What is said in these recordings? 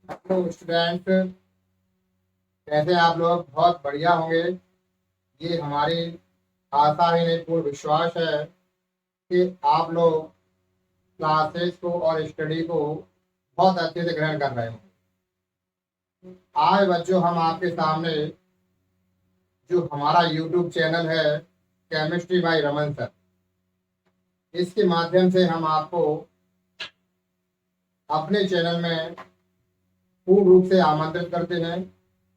Hello student, कैसे आप लोग? बहुत बढ़िया होंगे। ये हमारी आशा ही नहीं, पूर्ण विश्वास है कि आप लोग क्लासेस को और स्टडी को बहुत अच्छे से ग्रहण कर रहे हो। आज बच्चों, हम आपके सामने जो हमारा यूट्यूब चैनल है केमिस्ट्री बाय रमन सर, इसके माध्यम से हम आपको अपने चैनल में पूर्ण रूप से आमंत्रित करते हैं,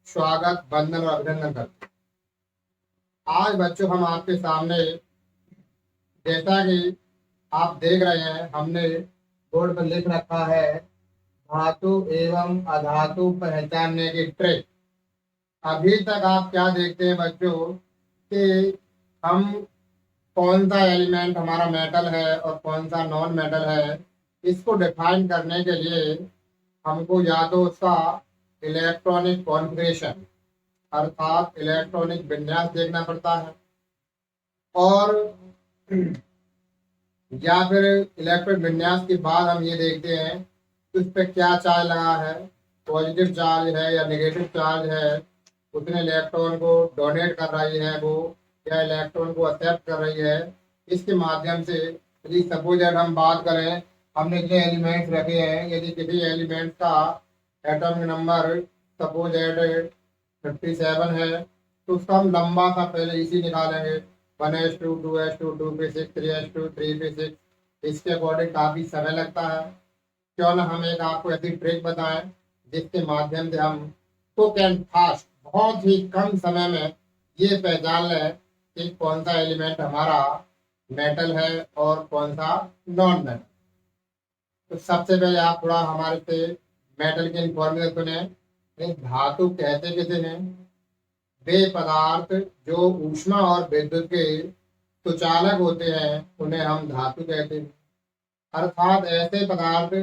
स्वागत, वंदन और अभिनंदन करते हैं। आज बच्चों, हम आपके सामने, जैसा कि आप देख रहे हैं, हमने बोर्ड पर लिख रखा है धातु एवं अधातु पहचानने की ट्रिक। अभी तक आप क्या देखते हैं बच्चों कि हम कौन सा एलिमेंट हमारा मेटल है और कौन सा नॉन मेटल है, इसको डिफाइन करने के लिए हमको या तो उसका इलेक्ट्रॉनिक कॉन्फ़िगरेशन अर्थात इलेक्ट्रॉनिक विन्यास देखना पड़ता है, और या फिर इलेक्ट्रॉनिक विन्यास के बाद हम ये देखते हैं कि उस पर क्या चार्ज लगा है, पॉजिटिव चार्ज है या नेगेटिव चार्ज है, उतने इलेक्ट्रॉन को डोनेट कर रही है वो या इलेक्ट्रॉन को एक्सेप्ट कर रही है। इसके माध्यम से यदि सपोज दैट हम बात करें, हमने जो एलिमेंट्स रखे हैं, यदि किसी एलिमेंट का एटॉमिक नंबर सपोज दैट 57 है, तो उसका हम लंबा सा पहले इसी निकालेंगे, 1s2 2s2 2p6 3s2 3p6। इसके अकॉर्डिंग काफ़ी समय लगता है। क्यों ना हम एक आपको ऐसी ट्रिक बताएं जिसके माध्यम से हम क्विक एंड फास्ट, बहुत ही कम समय में ये पहचान लें कि कौन सा एलिमेंट हमारा मेटल है और कौन सा नॉन मेटल। तो सबसे पहले आप थोड़ा हमारे से मेटल की इंफॉर्मेशन सुने। धातु कहते किसे हैं? वे पदार्थ जो ऊष्मा और विद्युत के सुचालक होते हैं उन्हें हम धातु कहते हैं, अर्थात ऐसे पदार्थ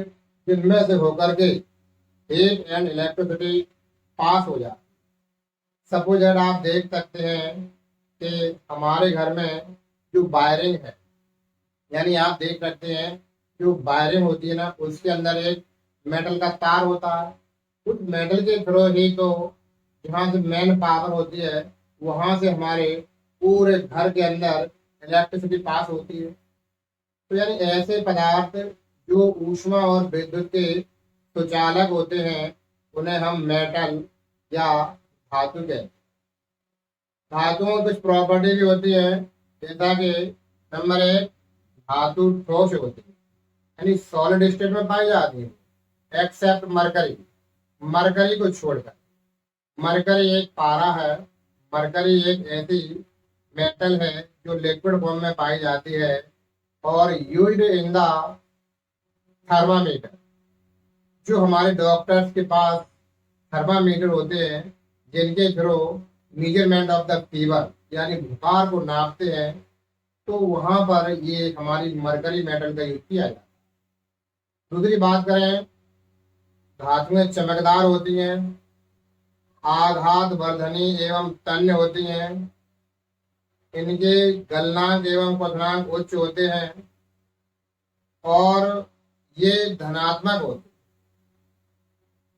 जिनमें से होकर के हीट एंड इलेक्ट्रिसिटी पास हो जाए। सपोज आप देख सकते हैं कि हमारे घर में जो वायरिंग है, यानी आप देख सकते हैं जो वायरिंग होती है ना, उसके अंदर एक मेटल का तार होता है। उस मेटल के थ्रू ही तो जहाँ से मेन पावर होती है वहां से हमारे पूरे घर के अंदर इलेक्ट्रिसिटी पास होती है। तो यानी ऐसे पदार्थ जो ऊष्मा और विद्युत के सुचालक होते हैं उन्हें हम मेटल या धातु कहते हैं। धातुओं में कुछ प्रॉपर्टी भी होती है, जैसा कि नंबर 1, धातु ठोस होती है, यानी सॉलिड स्टेट में पाई जाती है, एक्सेप्ट मरकरी, मरकरी को छोड़कर। मरकरी एक पारा है। मरकरी एक ऐसी मेटल है जो लिक्विड फॉर्म में पाई जाती है और यूज्ड इन द थर्मामीटर। जो हमारे डॉक्टर्स के पास थर्मामीटर होते हैं जिनके through measurement of the fever यानी बुखार को नापते हैं, तो वहां पर ये हमारी मरकरी मेटल का यूज किया जाता है। दूसरी बात करें, धातुएं चमकदार होती हैं, आघात वर्धनी एवं तन्य होती हैं, इनके गलनांक एवं क्वथनांक उच्च होते हैं और ये धनात्मक होते हैं।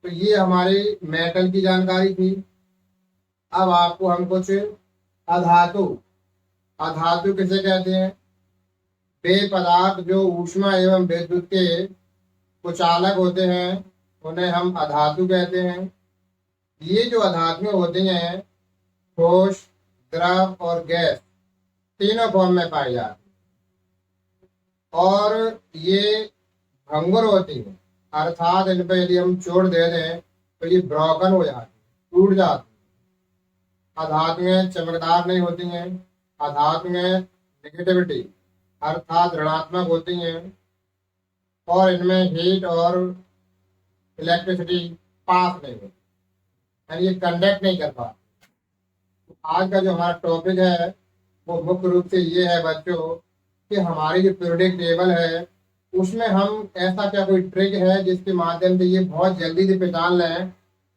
तो ये हमारी मेटल की जानकारी थी। अब आपको हम कुछ अधातु, अधातु किसे कहते हैं? वे पदार्थ जो ऊष्मा एवं विद्युत के कुचालक होते हैं उन्हें हम अधातु कहते हैं। ये जो अधातुएं होती हैं ठोस, द्रव और गैस तीनों फॉर्म में पाई जाती है और ये भंगुर होती है, अर्थात इन पर यदि हम चोट दे दें तो ये ब्रोकन हो जाती है, टूट जाती है। अधातुएं चमकदार नहीं होती हैं। अधातुएं नेगेटिविटी अर्थात ऋणात्मक होती हैं और इनमें हीट और इलेक्ट्रिसिटी पास नहीं होती, यानी ये कंडक्ट नहीं कर पाते। तो आज का जो हमारा टॉपिक है वो मुख्य रूप से ये है बच्चों कि हमारी जो पीरियोडिक टेबल है उसमें हम ऐसा क्या कोई ट्रिक है जिसके माध्यम से ये बहुत जल्दी से पहचान लें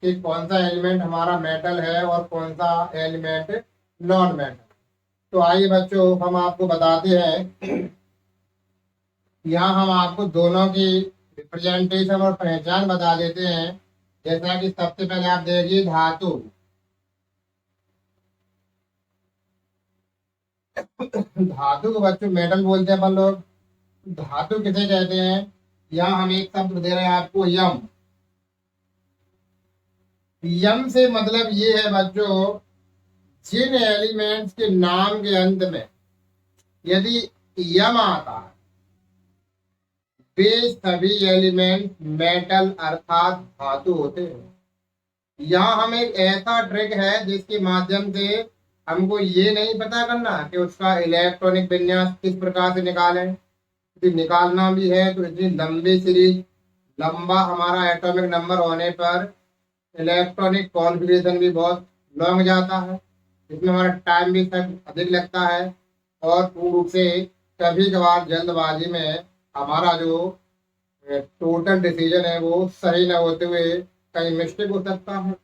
कि कौन सा एलिमेंट हमारा मेटल है और कौन सा एलिमेंट नॉन मेटल। तो आइए बच्चों, हम आपको बताते हैं। यहाँ हम आपको दोनों की रिप्रेजेंटेशन और पहचान बता देते हैं। जैसा कि सबसे पहले आप देखिए धातु। धातु को बच्चों मेटल बोलते हैं अपन लोग। धातु किसे कहते हैं? यहाँ हम एक शब्द दे रहे हैं आपको, यम। यम से मतलब ये है बच्चों, जिन एलिमेंट्स के नाम के अंत में यदि यम आता है वे सभी एलिमेंट मेटल अर्थात धातु होते हैं। यहाँ हम एक ऐसा ट्रिक है जिसके माध्यम से हमको ये नहीं पता करना कि उसका इलेक्ट्रॉनिक विन्यास किस प्रकार से निकालें। यदि निकालना भी है तो इतनी लंबी सीरीज, लंबा हमारा एटॉमिक नंबर होने पर इलेक्ट्रॉनिक कॉन्फ़िगरेशन भी बहुत लॉन्ग जाता है, इसमें हमारा टाइम भी अधिक लगता है और पूर्ण रूप से कभी कभार जल्दबाजी में हमारा जो टोटल डिसीजन है वो सही न होते हुए कहीं मिस्टेक हो सकता है।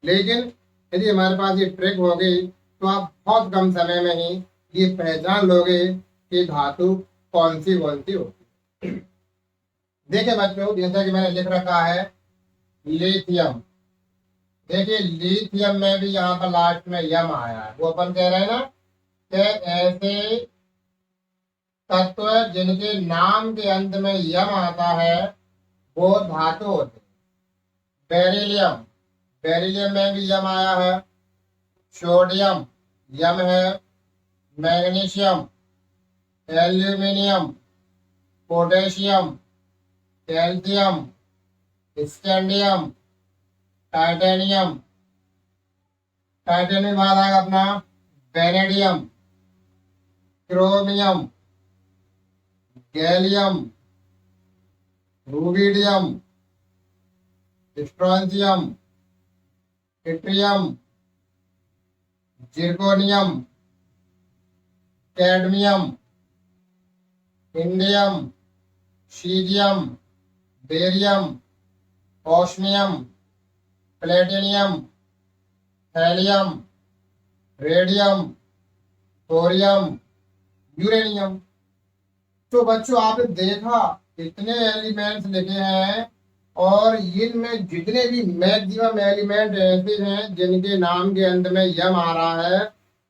लेकिन यदि हमारे पास ये ट्रिक हो गई तो आप बहुत कम समय में ही ये पहचान लोगे कि धातु कौन सी होती है। देखिए बच्चों, जैसा कि मैंने लिख रखा है लिथियम। देखिए लिथियम में भी यहाँ पर लास्ट में यम आया है। वो अपन कह रहे हैं ना कि ऐसे तत्व जिनके नाम के अंत में यम आता है वो धातु होते हैं। बेरिलियम, बेरिलियम में भी यम आया है। सोडियम यम है। Magnesium, aluminium, potassium, calcium, scandium, titanium. Titanium बाद आएगा अपना vanadium, chromium, gallium, rubidium, strontium, tritium, zirconium, cadmium, indium, caesium, barium, osmium, platinum, helium, radium, thorium, uranium. तो बच्चों आपने देखा इतने एलिमेंट्स लिखे हैं और इनमें जितने भी मैक्सिमम एलिमेंट ऐसे हैं जिनके नाम के अंत में यम आ रहा है,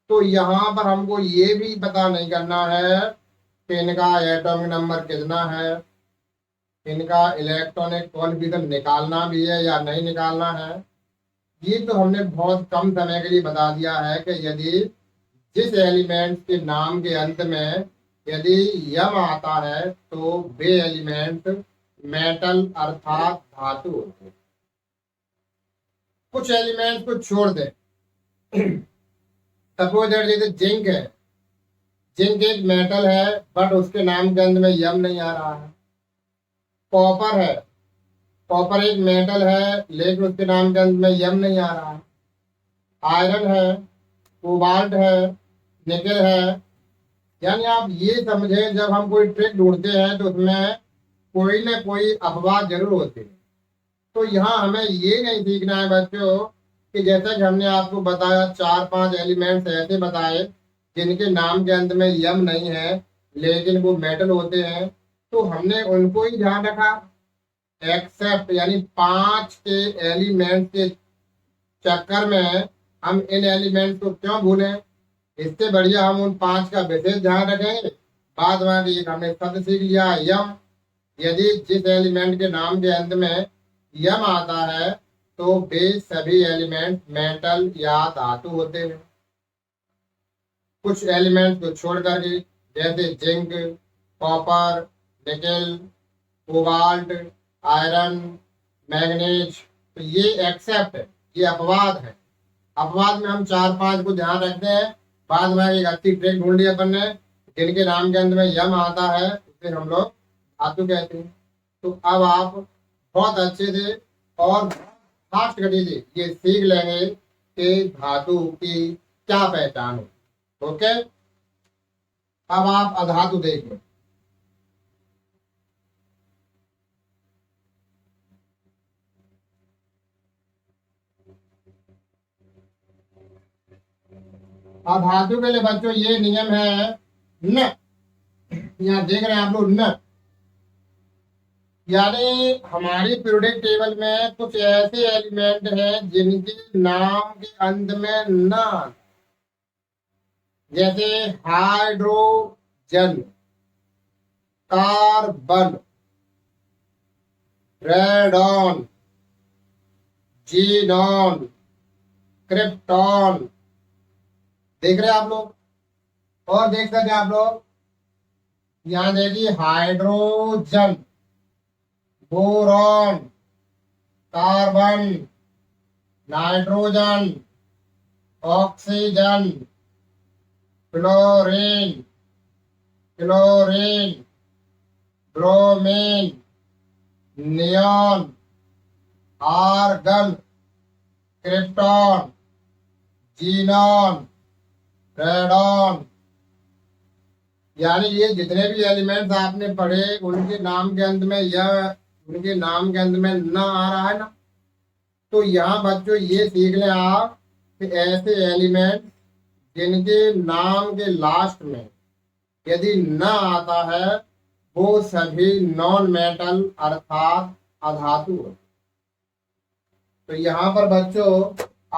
तो यहाँ पर हमको ये भी पता नहीं करना है कि इनका एटॉमिक नंबर कितना है, इनका इलेक्ट्रॉनिक कॉन्फ़िगरेशन निकालना भी है या नहीं निकालना है। ये तो हमने बहुत कम समय के लिए बता दिया है कि यदि जिस एलिमेंट के नाम के अंत में यदि यम आता है तो वे एलिमेंट मेटल अर्थात धातु होते हैं। कुछ एलिमेंट को छोड़ दे। सपोज जैसे जिंक है, जिंक एक मेटल है बट उसके नाम के अंत में यम नहीं आ रहा है। कॉपर है, कॉपर एक मेटल है लेकिन उसके नाम के अंत में यम नहीं आ रहा है। आयरन है, कोबाल्ट है, निकेल है। यानी आप ये समझें जब हम कोई ट्रिक ढूंढते हैं तो उसमें कोई ना कोई अपवाद जरूर होते हैं। तो यहाँ हमें ये नहीं सीखना है बच्चों कि जैसा कि हमने आपको बताया 4-5 एलिमेंट्स ऐसे बताए जिनके नाम के अंत में यम नहीं है लेकिन वो मेटल होते हैं, तो हमने उनको ही ध्यान रखा। एक्सेप्ट यानी 5 के एलिमेंट्स के चक्कर में हम इन एलिमेंट्स को क्यों भूलें। इससे बढ़िया हम उन 5 का विशेष ध्यान रखेंगे। बाद में एक हमने शब्द सीख लिया यम। यदि जिस एलिमेंट के नाम के अंत में यम आता है तो वे सभी एलिमेंट मेटल या धातु होते हैं। कुछ एलिमेंट को छोड़ करके जैसे zinc, copper, nickel, cobalt, iron, manganese, तो ये एक्सेप्ट है, ये अपवाद है। अपवाद में हम 4-5 को ध्यान रखते हैं। बाद में एक अच्छी ट्रिक ढूंढ लिया अपन ने, जिनके नाम के अंत में यम आता है उसे हम लोग धातु कहते हैं। तो अब आप बहुत अच्छे से और फास्ट गति से ये सीख लेंगे कि धातु की क्या पहचान है। ओके, अब आप अधातु देखिए। अधातु के लिए बच्चों ये नियम है न, यहाँ देख रहे हैं आप लोग न, यानी हमारी पीरियोडिक टेबल में कुछ ऐसे एलिमेंट हैं जिनके नाम के अंत में न आए। जैसे hydrogen, carbon, radon, xenon, krypton. देख रहे हैं आप लोग? और देख सकते हैं आप लोग, यहाँ देखिए hydrogen, boron, carbon, nitrogen, oxygen, fluorine, chlorine, bromine, neon, argon, krypton, xenon, radon. यानी ये जितने भी एलिमेंट्स आपने पढ़े उनके नाम के अंत में उनके नाम के अंत में न आ रहा है ना, तो यहाँ बच्चों ये सीख लें आप कि ऐसे एलिमेंट जिनके नाम के लास्ट में यदि न आता है वो सभी नॉन मेटल अर्थात अधातु है। तो यहाँ पर बच्चों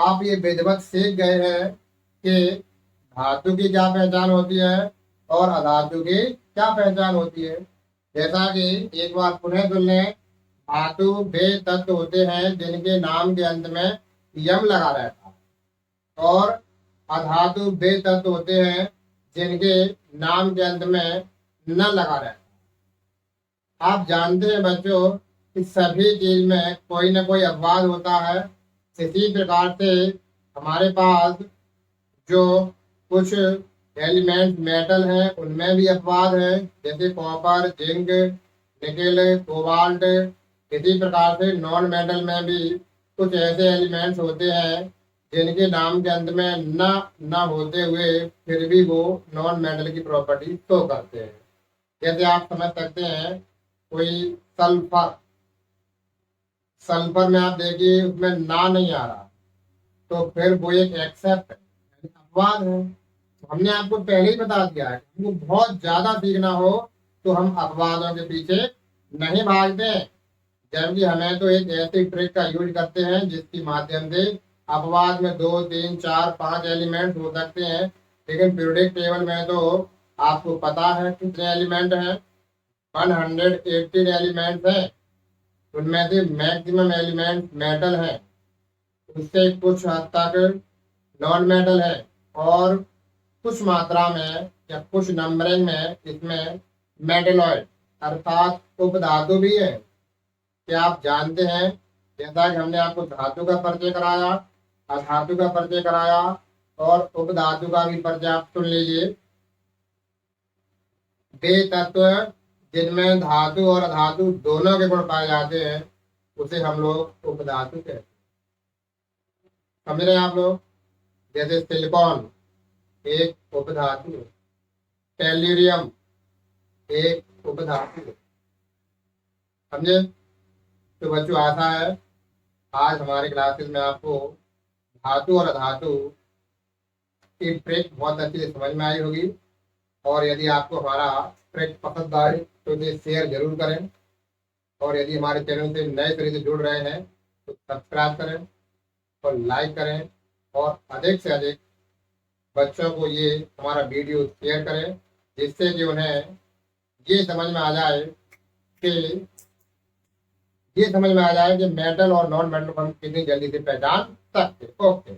आप ये विधिवत सीख गए हैं कि धातु की क्या पहचान होती है और अधातु की क्या पहचान होती है। जैसा कि एक बार पुनः सुन लें, धातु वे तत्व होते हैं जिनके नाम के अंत में यम लगा रहता है और अधातु वे तत्व होते हैं जिनके नाम के अंत में न लगा रहता है। आप जानते हैं बच्चों कि सभी चीज में कोई न कोई अपवाद होता है। इसी प्रकार से हमारे पास जो कुछ एलिमेंट मेटल हैं उनमें भी अपवाद है, जैसे कॉपर, जिंक, निकेल, कोबाल्ट। इसी प्रकार से नॉन मेटल में भी कुछ ऐसे एलिमेंट्स होते हैं जिनके नाम के अंत में न होते हुए फिर भी वो नॉन मेटल की प्रॉपर्टी शो करते हैं। जैसे आप समझ सकते हैं कोई सल्फर, सल्फर में आप देखिए उसमें ना नहीं आ रहा, तो फिर वो एक एक्सेप्ट अपवाद है। हमने आपको पहले ही बता दिया है, हमको बहुत ज्यादा सीखना हो तो हम अपवादों के पीछे नहीं भागते, जबकि हमें तो एक ऐसी ट्रिक का यूज करते हैं जिसके माध्यम से अपवाद में 2, 3, 4, 5 एलिमेंट हो सकते हैं। लेकिन पीरियोडिक टेबल में तो आपको पता है कितने एलिमेंट हैं, 118 एलिमेंट हैं। उनमें से मैक्सिमम एलिमेंट मेटल है, उससे कुछ हद तक नॉन मेटल है और कुछ मात्रा में या कुछ नंबरिंग में इसमें मेटलॉइड अर्थात उपधातु भी है। क्या आप जानते हैं, जैसा कि हमने आपको धातु का परिचय कराया, अधातु का परिचय कराया और उपधातु का भी परिचय आप सुन लीजिए। वे तत्व जिनमें धातु और अधातु दोनों के गुण पाए जाते हैं उसे हम लोग उपधातु कहते हैं। समझ रहे हैं आप लोग? जैसे सिलिकॉन एक उपधातु है, टेल्यूरियम एक उपधातु है। समझे? तो बच्चों आशा है आज हमारे क्लासेस में आपको धातु और अधातु की ट्रिक बहुत अच्छी से समझ में आई होगी। और यदि आपको हमारा ट्रिक पसंद आए तो इसे शेयर जरूर करें और यदि हमारे चैनल से नए तरीके से जुड़ रहे हैं तो सब्सक्राइब करें और लाइक करें और अधिक से अधिक बच्चों को ये हमारा वीडियो शेयर करें, जिससे कि उन्हें ये समझ में आ जाए कि मेटल और नॉन मेटल को हम कितनी जल्दी से पहचान सकते। ओके।